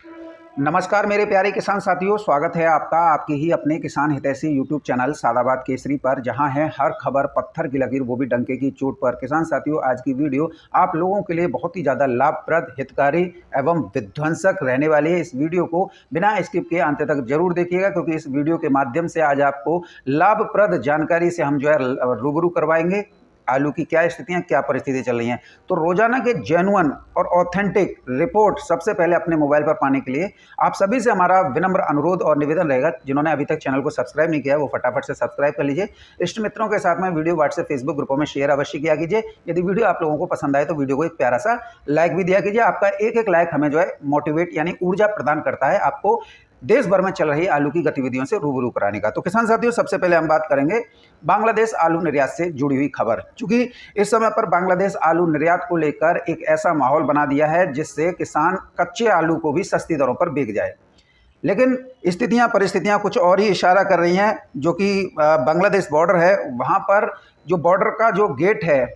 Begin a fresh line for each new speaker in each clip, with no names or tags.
नमस्कार मेरे प्यारे किसान साथियों, स्वागत है आपका आपकी ही अपने किसान हितैषी यूट्यूब चैनल सादाबाद केसरी पर, जहां है हर खबर पत्थर की लकीर वो भी डंके की चोट पर। किसान साथियों, आज की वीडियो आप लोगों के लिए बहुत ही ज़्यादा लाभप्रद, हितकारी एवं विध्वंसक रहने वाली है। इस वीडियो को बिना स्किप किए अंत तक जरूर देखिएगा, क्योंकि इस वीडियो के माध्यम से आज आपको लाभप्रद जानकारी से हम जो है रूबरू करवाएंगे। आलू की क्या स्थितियां, क्या परिस्थिति चल रही हैं। तो रोजाना के जेन्युइन और ऑथेंटिक रिपोर्ट सबसे पहले अपने मोबाइल पर पाने के लिए आप सभी से हमारा विनम्र अनुरोध और निवेदन रहेगा, जिन्होंने अभी तक चैनल को सब्सक्राइब नहीं किया है वो फटाफट से सब्सक्राइब कर लीजिए। इष्ट मित्रों के साथ में वीडियो व्हाट्सएप फेसबुक ग्रुपों में शेयर अवश्य किया कीजिए। यदि वीडियो आप लोगों को पसंद आए तो वीडियो को एक प्यारा सा लाइक भी दिया कीजिए। आपका एक एक लाइक हमें जो है मोटिवेट यानी ऊर्जा प्रदान करता है आपको देश भर में चल रही आलू की गतिविधियों से रूबरू कराने का। तो किसान साथियों, सबसे पहले हम बात करेंगे बांग्लादेश आलू निर्यात से जुड़ी हुई खबर। चूंकि इस समय पर बांग्लादेश आलू निर्यात को लेकर एक ऐसा माहौल बना दिया है जिससे किसान कच्चे आलू को भी सस्ती दरों पर बिक जाए, लेकिन स्थितियां परिस्थितियां कुछ और ही इशारा कर रही हैं। जो कि बांग्लादेश बॉर्डर है, वहां पर जो बॉर्डर का जो गेट है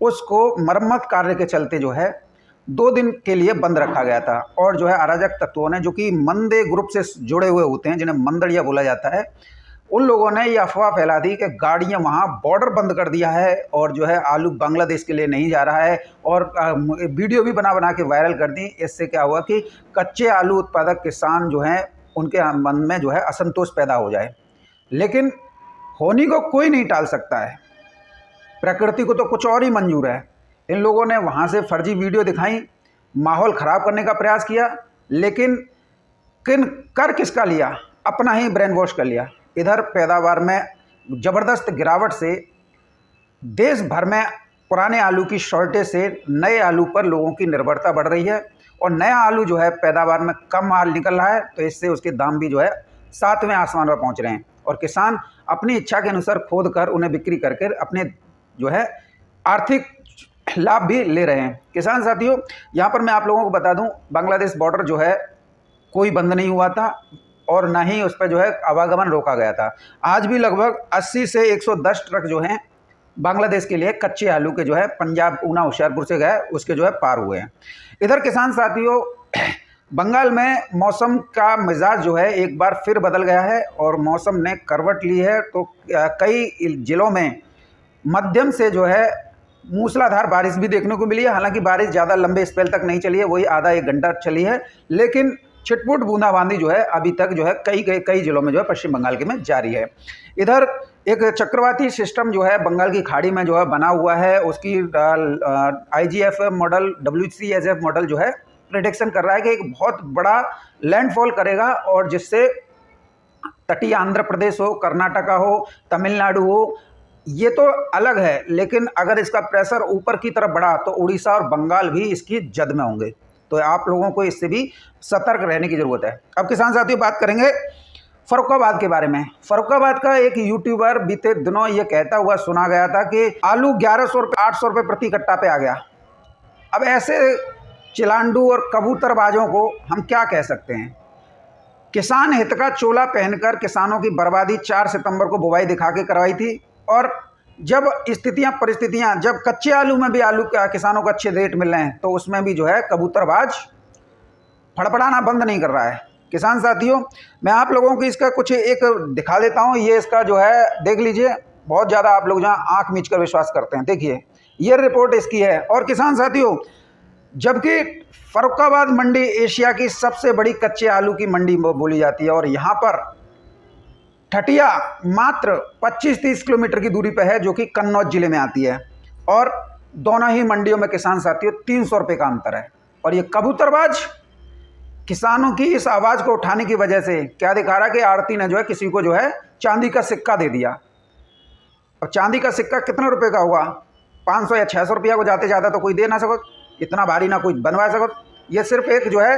उसको मरम्मत कार्य के चलते जो है 2 दिन के लिए बंद रखा गया था। और जो है अराजक तत्वों ने, जो कि मंदे ग्रुप से जुड़े हुए होते हैं, जिन्हें मंदड़िया बोला जाता है, उन लोगों ने ये अफवाह फैला दी कि गाड़ियां वहां बॉर्डर बंद कर दिया है और जो है आलू बांग्लादेश के लिए नहीं जा रहा है। और वीडियो भी बना के वायरल कर दी। इससे क्या हुआ कि कच्चे आलू उत्पादक किसान जो हैं उनके मन में जो है असंतोष पैदा हो जाए। लेकिन होनी को कोई नहीं टाल सकता है, प्रकृति को तो कुछ और ही मंजूर है। इन लोगों ने वहाँ से फर्जी वीडियो दिखाई, माहौल ख़राब करने का प्रयास किया, लेकिन कर किसका लिया? अपना ही ब्रेन वॉश कर लिया। इधर पैदावार में ज़बरदस्त गिरावट से देश भर में पुराने आलू की शॉर्टेज से नए आलू पर लोगों की निर्भरता बढ़ रही है। और नया आलू जो है पैदावार में कम माल निकल रहा है, तो इससे उसके दाम भी जो है 7वें आसमान पर पहुँच रहे हैं। और किसान अपनी इच्छा के अनुसार खोद कर उन्हें बिक्री करके अपने जो है आर्थिक लाभ भी ले रहे हैं। किसान साथियों, यहाँ पर मैं आप लोगों को बता दूं, बांग्लादेश बॉर्डर जो है कोई बंद नहीं हुआ था और ना ही उस पर जो है आवागमन रोका गया था। आज भी लगभग 80 से 110 ट्रक जो हैं बांग्लादेश के लिए कच्चे आलू के जो है पंजाब ऊना होशियारपुर से गए, उसके जो है पार हुए हैं। इधर किसान साथियों, बंगाल में मौसम का मिजाज जो है एक बार फिर बदल गया है और मौसम ने करवट ली है। तो कई जिलों में मध्यम से जो है मूसलाधार बारिश भी देखने को मिली है। हालांकि बारिश ज़्यादा लंबे स्पेल तक नहीं चली है, वही आधा एक घंटा चली है, लेकिन छिटपुट बूंदाबांदी जो है अभी तक जो है कई जिलों में जो है पश्चिम बंगाल के में जारी है। इधर एक चक्रवाती सिस्टम जो है बंगाल की खाड़ी में जो है बना हुआ है, उसकी IGF मॉडल, WCSF मॉडल जो है प्रेडिक्शन कर रहा है कि एक बहुत बड़ा लैंडफॉल करेगा और जिससे तटीय आंध्र प्रदेश हो, कर्नाटका हो, तमिलनाडु हो, ये तो अलग है, लेकिन अगर इसका प्रेशर ऊपर की तरफ बढ़ा तो उड़ीसा और बंगाल भी इसकी जद में होंगे। तो आप लोगों को इससे भी सतर्क रहने की ज़रूरत है। अब किसान साथियों, बात करेंगे फर्रुखाबाद के बारे में। फर्रुखाबाद का एक यूट्यूबर बीते दिनों ये कहता हुआ सुना गया था कि आलू 1100 रुपये 800 रुपये प्रति कट्टा पे आ गया। अब ऐसे चिलांडू और कबूतरबाजों को हम क्या कह सकते हैं? किसान हित का चोला पहनकर किसानों की बर्बादी 4 सितंबर को बुवाई दिखा के करवाई थी। और जब स्थितियां परिस्थितियां, जब कच्चे आलू में भी आलू का किसानों को अच्छे रेट मिल रहे हैं, तो उसमें भी जो है कबूतरबाज फड़फड़ाना बंद नहीं कर रहा है। किसान साथियों, मैं आप लोगों को इसका कुछ एक दिखा देता हूं। ये इसका जो है देख लीजिए, बहुत ज़्यादा आप लोग जहां आंख मीच कर विश्वास करते हैं, देखिए ये रिपोर्ट इसकी है। और किसान साथियों, जबकि फर्रुखाबाद मंडी एशिया की सबसे बड़ी कच्चे आलू की मंडी बोली जाती है और यहाँ पर ठटिया मात्र 25-30 किलोमीटर की दूरी पर है, जो कि कन्नौज जिले में आती है। और दोनों ही मंडियों में किसान साथियों 300 रुपये का अंतर है। और ये कबूतरबाज किसानों की इस आवाज़ को उठाने की वजह से क्या दिखा रहा है कि आड़ती ने जो है किसी को जो है चांदी का सिक्का दे दिया। अब चांदी का सिक्का कितने रुपए का होगा? 500 या 600 रुपया को जाते ज़्यादा तो कोई दे ना सको, इतना भारी ना कोई बनवा सको। ये सिर्फ एक जो है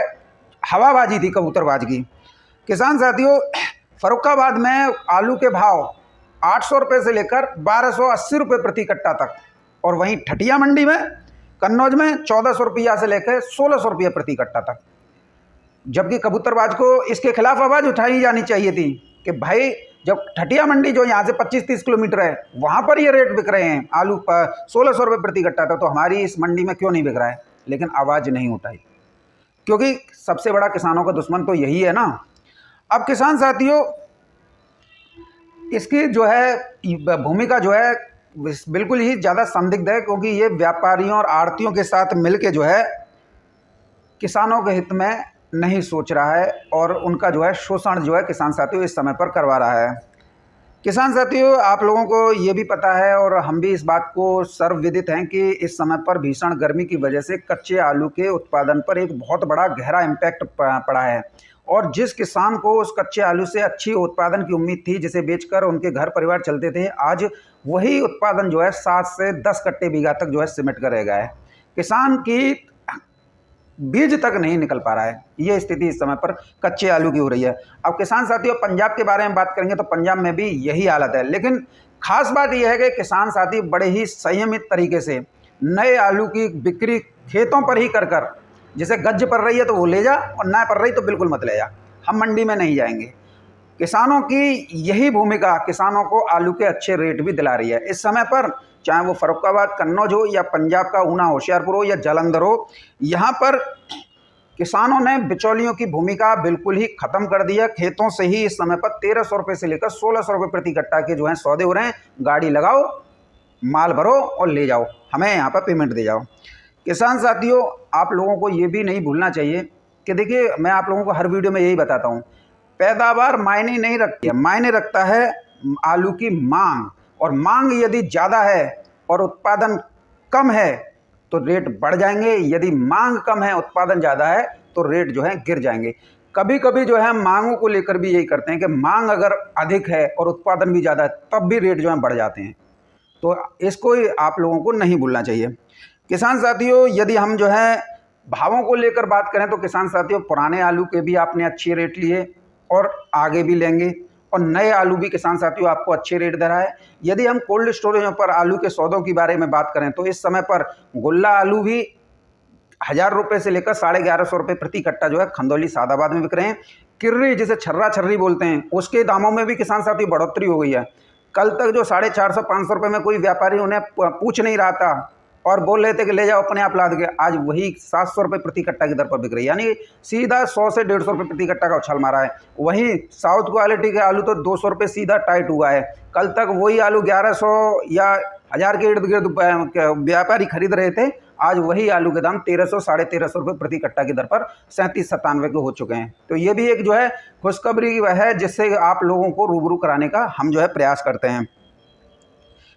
हवाबाजी थी कबूतरबाज की। किसान साथियों, फर्रुखाबाद में आलू के भाव 800 रुपये से लेकर 1280 रुपये प्रति कट्टा तक, और वहीं ठटिया मंडी में कन्नौज में 1400 रुपया से लेकर 1600 रुपये प्रति कट्टा तक। जबकि कबूतरबाज को इसके खिलाफ आवाज़ उठाई जानी चाहिए थी कि भाई, जब ठटिया मंडी जो यहाँ से 25-30 किलोमीटर है, वहाँ पर ये रेट बिक रहे हैं आलू 1600 रुपये प्रति कट्टा था, तो हमारी इस मंडी में क्यों नहीं बिक रहा है? लेकिन आवाज़ नहीं उठाई। क्योंकि सबसे बड़ा किसानों का दुश्मन तो यही है ना। अब किसान साथियों, इसकी जो है भूमिका जो है बिल्कुल ही ज़्यादा संदिग्ध है, क्योंकि ये व्यापारियों और आड़तियों के साथ मिलके जो है किसानों के हित में नहीं सोच रहा है और उनका जो है शोषण जो है किसान साथियों इस समय पर करवा रहा है। किसान साथियों, आप लोगों को ये भी पता है और हम भी इस बात को सर्वविदित हैं कि इस समय पर भीषण गर्मी की वजह से कच्चे आलू के उत्पादन पर एक बहुत बड़ा गहरा इम्पैक्ट पड़ा है। और जिस किसान को उस कच्चे आलू से अच्छी उत्पादन की उम्मीद थी, जिसे बेचकर उनके घर परिवार चलते थे, आज वही उत्पादन जो है 7 से 10 कट्टे बीघा तक जो है सिमट कर रह गया है। किसान की बीज तक नहीं निकल पा रहा है। ये स्थिति इस समय पर कच्चे आलू की हो रही है। अब किसान साथियों, पंजाब के बारे में बात करेंगे तो पंजाब में भी यही हालत है। लेकिन खास बात यह है कि किसान साथी बड़े ही संयमित तरीके से नए आलू की बिक्री खेतों पर ही कर जैसे गज पड़ रही है तो वो ले जा, और ना पड़ रही तो बिल्कुल मत ले जा, हम मंडी में नहीं जाएंगे। किसानों की यही भूमिका किसानों को आलू के अच्छे रेट भी दिला रही है। इस समय पर चाहे वो फर्रुखाबाद, कन्नौज हो, या पंजाब का ऊना, होशियारपुर हो, या जालंधर हो, यहाँ पर किसानों ने बिचौलियों की भूमिका बिल्कुल ही खत्म कर दिया। खेतों से ही इस समय पर 1300 रुपये से लेकर 1600 रुपये प्रति कट्टा के जो हैं सौदे हो रहे हैं। गाड़ी लगाओ, माल भरो और ले जाओ, हमें यहाँ पर पेमेंट दे जाओ। किसान साथियों, आप लोगों को ये भी नहीं भूलना चाहिए कि देखिए, मैं आप लोगों को हर वीडियो में यही बताता हूँ, पैदावार मायने नहीं रखती है, मायने रखता है आलू की मांग। और मांग यदि ज़्यादा है और उत्पादन कम है तो रेट बढ़ जाएंगे, यदि मांग कम है उत्पादन ज़्यादा है तो रेट जो है गिर जाएंगे। कभी कभी जो है मांगों को लेकर भी यही करते हैं कि मांग अगर अधिक है और उत्पादन भी ज़्यादा है तब भी रेट जो है बढ़ जाते हैं। तो इसको आप लोगों को नहीं भूलना चाहिए। किसान साथियों, यदि हम जो है भावों को लेकर बात करें तो किसान साथियों, पुराने आलू के भी आपने अच्छे रेट लिए और आगे भी लेंगे, और नए आलू भी किसान साथियों आपको अच्छे रेट दे रहा है। यदि हम कोल्ड स्टोरेजों पर आलू के सौदों के बारे में बात करें तो इस समय पर गुल्ला आलू भी 1000 रुपये से लेकर 1150 रुपये प्रति कट्टा जो है खंदौली सादाबाद में बिक रहे हैं। किर्री, जिसे छर्रा छर्री बोलते हैं, उसके दामों में भी किसान साथियों बढ़ोतरी हो गई है। कल तक जो 450-500 रुपये में कोई व्यापारी उन्हें पूछ नहीं रहा था और बोल रहे थे कि ले जाओ अपने आप लाद के, आज वही 700 रुपये प्रति कट्टा की दर पर बिक रही है, यानी सीधा 100 से 150 रुपये प्रति कट्टा का उछाल मारा है। वहीं साउथ क्वालिटी के आलू तो 200 रुपये सीधा टाइट हुआ है। कल तक वही आलू 1100 या 1000 के इर्द गिर्द व्यापारी खरीद रहे थे, आज वही आलू के दाम 1300 साढ़े 1300 रुपये प्रति कट्टा की दर पर 37-97 के हो चुके हैं। तो ये भी एक जो है खुशखबरी है जिससे आप लोगों को रूबरू कराने का हम जो है प्रयास करते हैं।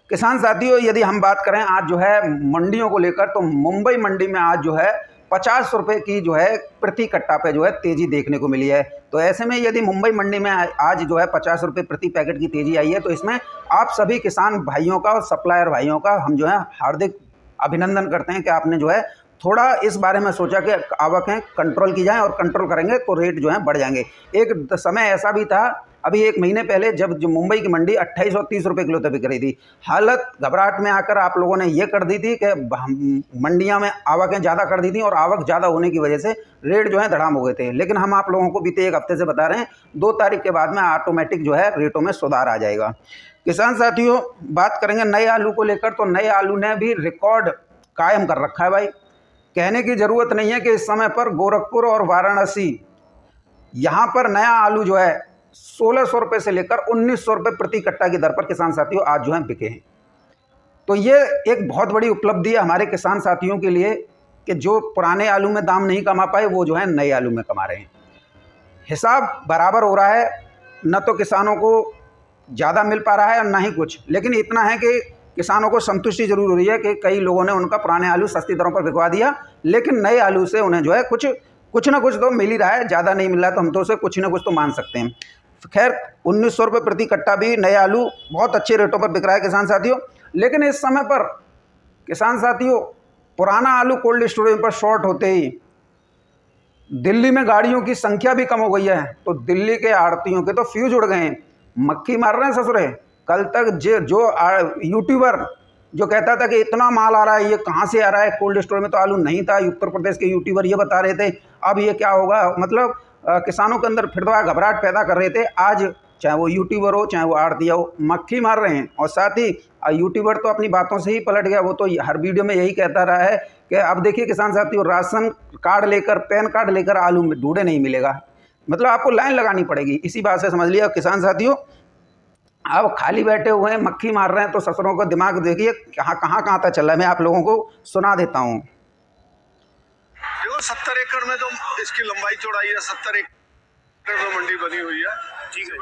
किसान साथियों, यदि हम बात करें आज जो है मंडियों को लेकर तो मुंबई मंडी में आज जो है 50 रुपये की जो है प्रति कट्टा पे जो है तेज़ी देखने को मिली है। तो ऐसे में यदि मुंबई मंडी में आज जो है 50 रुपये प्रति पैकेट की तेज़ी आई है तो इसमें आप सभी किसान भाइयों का और सप्लायर भाइयों का हम जो है हार्दिक अभिनंदन करते हैं कि आपने जो है थोड़ा इस बारे में सोचा कि आवकें कंट्रोल की जाएं, और कंट्रोल करेंगे तो रेट जो है बढ़ जाएंगे। एक समय ऐसा भी था अभी 1 महीने पहले जब जो मुंबई की मंडी 2830 रुपये किलो तक बिक रही थी। हालत घबराहट में आकर आप लोगों ने ये कर दी थी कि मंडियां में आवकें ज़्यादा कर दी थी, और आवक ज़्यादा होने की वजह से रेट जो है धड़ाम हो गए थे। लेकिन हम आप लोगों को बीते 1 हफ्ते से बता रहे हैं 2 तारीख के बाद में ऑटोमेटिक जो है रेटों में सुधार आ जाएगा। किसान साथियों, बात करेंगे नए आलू को लेकर तो नए आलू ने भी रिकॉर्ड कायम कर रखा है भाई। कहने की ज़रूरत नहीं है कि इस समय पर गोरखपुर और वाराणसी यहाँ पर नया आलू जो है 1600 रुपये से लेकर 1900 रुपये प्रति कट्टा की दर पर किसान साथियों आज जो है बिके हैं। तो ये एक बहुत बड़ी उपलब्धि है हमारे किसान साथियों के लिए कि जो पुराने आलू में दाम नहीं कमा पाए वो जो है नए आलू में कमा रहे हैं। हिसाब बराबर हो रहा है, न तो किसानों को ज़्यादा मिल पा रहा है और ना ही कुछ, लेकिन इतना है कि किसानों को संतुष्टि जरूर हो रही है कि कई लोगों ने उनका पुराने आलू सस्ती दरों पर बिकवा दिया, लेकिन नए आलू से उन्हें जो है कुछ ना कुछ तो मिल ही रहा है। ज़्यादा नहीं मिल रहा है तो हम तो उसे कुछ ना कुछ तो मान सकते हैं। खैर 1900 रुपये प्रति कट्टा भी नए आलू बहुत अच्छे रेटों पर बिक रहा है किसान साथियों। लेकिन इस समय पर किसान साथियों पुराना आलू कोल्ड स्टोरेज पर शॉर्ट होते ही दिल्ली में गाड़ियों की संख्या भी कम हो गई है, तो दिल्ली के आड़तियों के तो फ्यूज उड़ गए हैं, मक्खी मार रहे हैं ससुरे। कल तक जो यूट्यूबर जो कहता था कि इतना माल आ रहा है, ये कहाँ से आ रहा है, कोल्ड स्टोर में तो आलू नहीं था, उत्तर प्रदेश के यूट्यूबर ये बता रहे थे, अब ये क्या होगा, मतलब किसानों के अंदर फिर दोबारा घबराहट पैदा कर रहे थे। आज चाहे वो यूट्यूबर हो चाहे वो आड़तिया हो, मक्खी मार रहे हैं। और साथ ही यूट्यूबर तो अपनी बातों से ही पलट गया, वो तो हर वीडियो में यही कहता रहा है कि अब देखिए किसान साथियों, राशन कार्ड लेकर पैन कार्ड लेकर आलू में ढूंढे नहीं मिलेगा, मतलब आपको लाइन लगानी पड़ेगी। इसी बात से समझ लिया किसान साथियों, अब खाली बैठे हुए हैं, मक्खी मार रहे हैं, तो ससुरों का दिमाग देखिए कहाँ तक चल रहा है। मैं आप लोगों को सुना देता हूँ।
देखो 70 एकड़ में तो इसकी लंबाई चौड़ाई है, 70 एकड़ में मंडी बनी हुई है। ठीक है,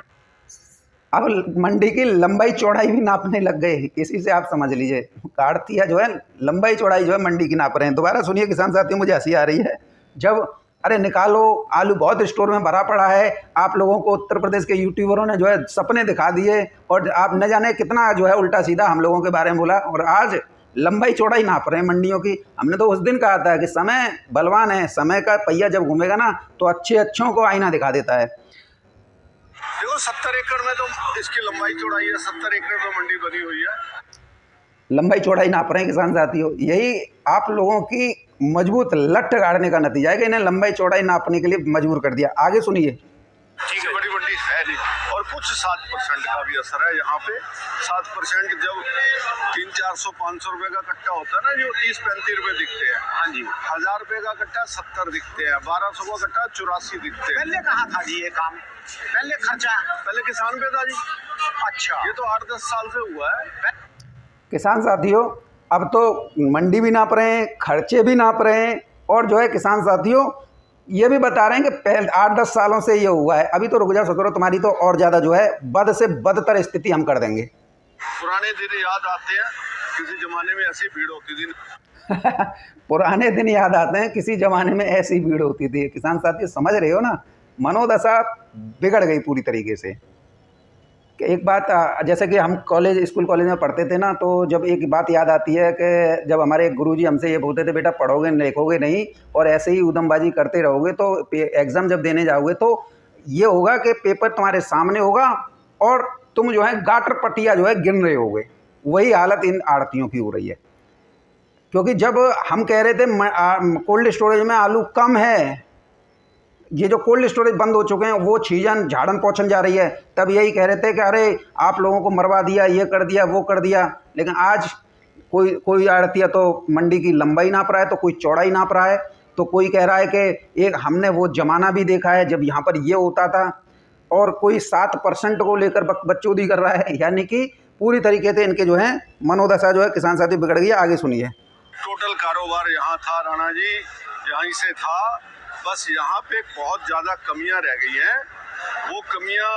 अब मंडी की लंबाई चौड़ाई भी नापने लग गए, इसी से आप समझ लीजिए काटतिया जो है लंबाई चौड़ाई जो है मंडी की नाप रहे हैं। दोबारा सुनिए किसान साथियों, मुझे हंसी आ रही है जब अरे निकालो आलू बहुत स्टोर में भरा पड़ा है। आप लोगों को उत्तर प्रदेश के यूट्यूबरों ने जो है सपने दिखा दिए और आप न जाने कितना जो है उल्टा सीधा हम लोगों के बारे में बोला, और आज लंबाई चौड़ाई नाप रहे हैं मंडियों की। हमने तो उस दिन कहा था कि समय बलवान है, समय का पहिया जब घूमेगा ना तो अच्छों को आईना दिखा देता है।
देखो 70 एकड़ में तो इसकी लंबाई चौड़ाई है, 70 एकड़ में मंडी बनी हुई है।
लंबाई चौड़ाई नाप रहे हैं किसान साथियों, यही आप लोगों की मजबूत लठ गाड़ने का नतीजा है कि इन्हें लंबाई चौड़ाई नापने के लिए मजबूर कर दिया। आगे सुनिए।
ठीक है, बड़ी मंडी है नहीं, और कुछ 7% का भी असर है यहाँ पे। 7% जब 300-400-500 रुपए का कट्टा होता है ना, जो 30-35 रुपए दिखते हैं। हाँ जी, 1000 रुपए का कट्टा 70 दिखते हैं, 1200 का कट्टा 84 दिखते हैं। पहले कहाँ था जी ये काम? पहले खर्चा पहले किसान पे था जी। अच्छा, ये तो 8-10 साल से हुआ है।
किसान साथियों, अब तो मंडी भी नाप रहे हैं, खर्चे भी नाप रहे हैं, और जो है किसान साथियों ये भी बता रहे हैं कि पहले 8-10 सालों से ये हुआ है। अभी तो रुक जाओ ससुरो, तुम्हारी तो और ज़्यादा जो है बद से बदतर स्थिति हम कर देंगे।
पुराने दिन याद आते हैं, किसी जमाने में ऐसी भीड़ होती थी।
पुराने दिन याद आते हैं, किसी जमाने में ऐसी भीड़ होती थी। किसान साथियों समझ रहे हो ना, मनोदशा बिगड़ गई पूरी तरीके से। कि एक बात जैसे कि हम स्कूल कॉलेज में पढ़ते थे ना, तो जब एक बात याद आती है कि जब हमारे गुरुजी हमसे ये बोलते थे बेटा पढ़ोगे लिखोगे नहीं और ऐसे ही उधमबाजी करते रहोगे तो एग्ज़ाम जब देने जाओगे तो ये होगा कि पेपर तुम्हारे सामने होगा और तुम जो है गाटर पटिया जो है गिन रहे होगे। वही हालत इन आड़तियों की हो रही है, क्योंकि जब हम कह रहे थे कोल्ड स्टोरेज में आलू कम है, ये जो कोल्ड स्टोरेज बंद हो चुके हैं वो चीज़न झाड़न पहुँचन जा रही है, तब यही कह रहे थे कि अरे आप लोगों को मरवा दिया, ये कर दिया वो कर दिया। लेकिन आज कोई आड़तिया तो मंडी की लंबाई नाप रहा है, तो कोई चौड़ाई नाप रहा है, तो कोई कह रहा है कि एक हमने वो ज़माना भी देखा है जब यहाँ पर ये होता था, और कोई 7% को लेकर बकचोदी कर रहा है। यानी कि पूरी तरीके से इनके जो है मनोदशा जो है किसान साथी बिगड़ गई है। आगे सुनिए।
टोटल कारोबार यहाँ था राणा जी, यहीं से था, बस यहाँ पे बहुत ज़्यादा कमियां रह गई हैं। वो कमियां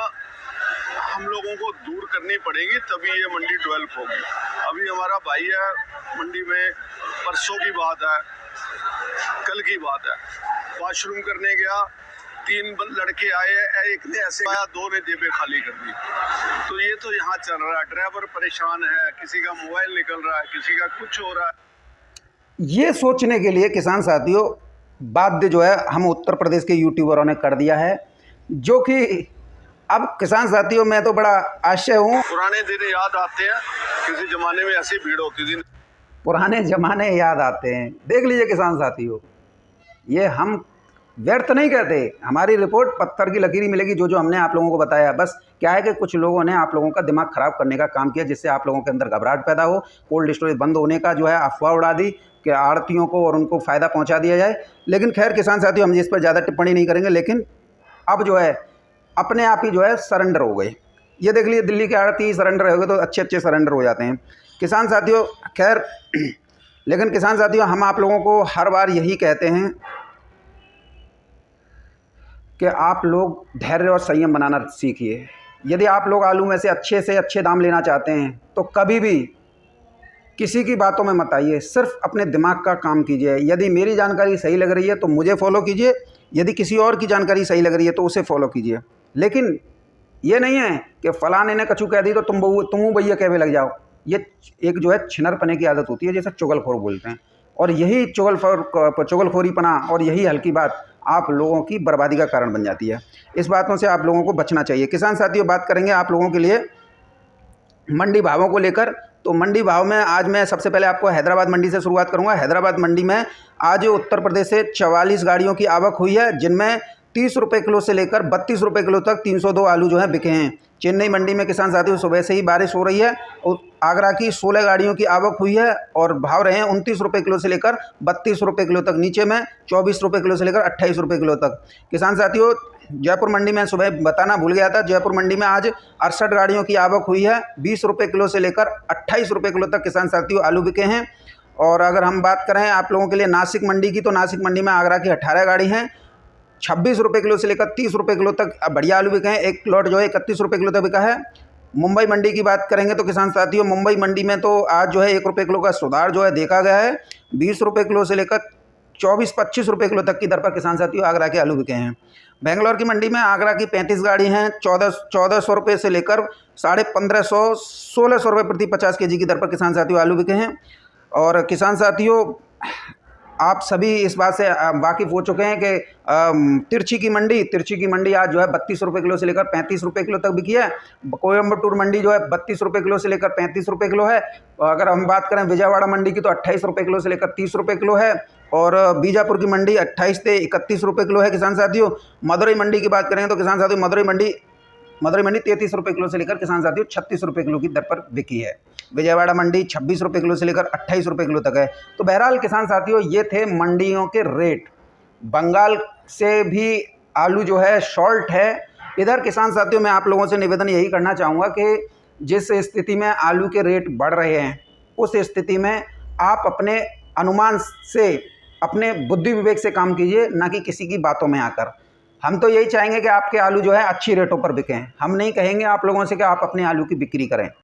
हम लोगों को दूर करनी पड़ेगी, तभी ये मंडी डेवलप होगी। अभी हमारा भाई है मंडी में, परसों की बात है, कल की बात है, वॉशरूम करने गया, 3 लड़के आए, एक ने ऐसे आया, 2 ने जेबें खाली कर दी। तो ये तो यहाँ चल रहा है, ड्राइवर परेशान है, किसी का मोबाइल निकल रहा है, किसी का कुछ हो रहा है।
ये सोचने के लिए किसान साथियों बाध्य जो है हम उत्तर प्रदेश के यूट्यूबरों ने कर दिया है, जो कि अब किसान साथियों मैं तो बड़ा आश्चर्य हूँ।
पुराने दिन याद आते हैं, किसी जमाने में ऐसी भीड़ होती थी।
पुराने ज़माने याद आते हैं। देख लीजिए किसान साथियों, ये हम व्यर्थ नहीं कहते, हमारी रिपोर्ट पत्थर की लकीर मिलेगी। जो हमने आप लोगों को बताया, बस क्या है कि कुछ लोगों ने आप लोगों का दिमाग ख़राब करने का काम किया, जिससे आप लोगों के अंदर घबराहट पैदा हो, कोल्ड स्टोरेज बंद होने का जो है अफवाह उड़ा दी कि आड़तियों को और उनको फ़ायदा पहुंचा दिया जाए। लेकिन खैर किसान साथियों, हम इस पर ज़्यादा टिप्पणी नहीं करेंगे। लेकिन अब जो है अपने आप ही जो है सरेंडर हो गए। ये देख लीजिए, दिल्ली के आड़ती सरेंडर हो गए तो अच्छे सरेंडर हो जाते हैं किसान साथियों। खैर लेकिन किसान साथियों, हम आप लोगों को हर बार यही कहते हैं कि आप लोग धैर्य और संयम बनाना सीखिए। यदि आप लोग आलू में से अच्छे दाम लेना चाहते हैं तो कभी भी किसी की बातों में मत आइए, सिर्फ अपने दिमाग का काम कीजिए। यदि मेरी जानकारी सही लग रही है तो मुझे फॉलो कीजिए, यदि किसी और की जानकारी सही लग रही है तो उसे फॉलो कीजिए। लेकिन ये नहीं है कि फलाने ने कछु कह दी तो तुम भैया कहवे लग जाओ। ये एक जो है छिनरपने की आदत होती है, जैसे चुगलखोर बोलते हैं, और यही चुगलखोरीपना और यही हल्की बात आप लोगों की बर्बादी का कारण बन जाती है। इस बातों से आप लोगों को बचना चाहिए। किसान साथियों, बात करेंगे आप लोगों के लिए मंडी भावों को लेकर। तो मंडी भाव में आज मैं सबसे पहले आपको हैदराबाद मंडी से शुरुआत करूंगा। हैदराबाद मंडी में आज उत्तर प्रदेश से 44 गाड़ियों की आवक हुई है, जिनमें 30 रुपये किलो से लेकर 32 रुपये किलो तक 302 आलू जो है बिके हैं। चेन्नई मंडी में किसान साथियों सुबह से ही बारिश हो रही है और आगरा की 16 गाड़ियों की आवक हुई है और भाव रहे हैं 29 रुपये किलो से लेकर 32 रुपये किलो तक, नीचे में 24 रुपये किलो से लेकर 28 रुपये किलो तक। किसान साथियों जयपुर मंडी में सुबह बताना भूल गया था, जयपुर मंडी में आज 68 गाड़ियों की आवक हुई है। 20 रुपये किलो से लेकर 28 रुपये किलो तक किसान साथियों आलू बिके हैं। और अगर हम बात करें आप लोगों के लिए नासिक मंडी की, तो नासिक मंडी में आगरा की 18 गाड़ी हैं। 26 रुपये किलो से लेकर 30 रुपये किलो तक बढ़िया आलू बिके हैं। एक प्लॉट जो है 31 रुपये किलो तक बिका है। मुंबई मंडी की बात करेंगे तो किसान साथियों मुंबई मंडी में तो आज जो है 1 रुपये किलो का सुधार जो है देखा गया है। 20 रुपये किलो से लेकर 24-25 रुपये किलो तक की दर पर किसान साथियों आगरा के आलू बिके हैं। बेंगलोर की मंडी में आगरा की 35 गाड़ी हैं। 1400 रुपये से लेकर 1550 1600 रुपये प्रति 50 kg की दर पर किसान साथियों आलू बिके हैं। और किसान साथियों आप सभी इस बात से वाकिफ़ हो चुके हैं कि तिरछी की मंडी आज जो है 32 रुपये किलो से लेकर 35 रुपये किलो तक बिकी है। कोयम्बटूर मंडी जो है 32 रुपये किलो से लेकर 35 रुपये किलो है। अगर हम बात करें विजयवाड़ा मंडी की तो 28 रुपये किलो से लेकर 30 रुपये किलो है। और बीजापुर की मंडी 28 से 31 रुपये किलो है किसान साथियों। मदुरई मंडी की बात करें तो किसान साथियों मदुरई मंडी 33 रुपये किलो से लेकर किसान साथियों 36 रुपये किलो की दर पर बिकी है। विजयवाड़ा मंडी 26 रुपये किलो से लेकर 28 रुपये किलो तक है। तो बहरहाल किसान साथियों ये थे मंडियों के रेट। बंगाल से भी आलू जो है शॉर्ट है। इधर किसान साथियों मैं आप लोगों से निवेदन यही करना चाहूँगा कि जिस स्थिति में आलू के रेट बढ़ रहे हैं उस स्थिति में आप अपने अनुमान से, अपने बुद्धि विवेक से काम कीजिए, ना कि किसी की बातों में आकर। हम तो यही चाहेंगे कि आपके आलू जो है अच्छी रेटों पर बिकें। हम नहीं कहेंगे आप लोगों से कि आप अपने आलू की बिक्री करें।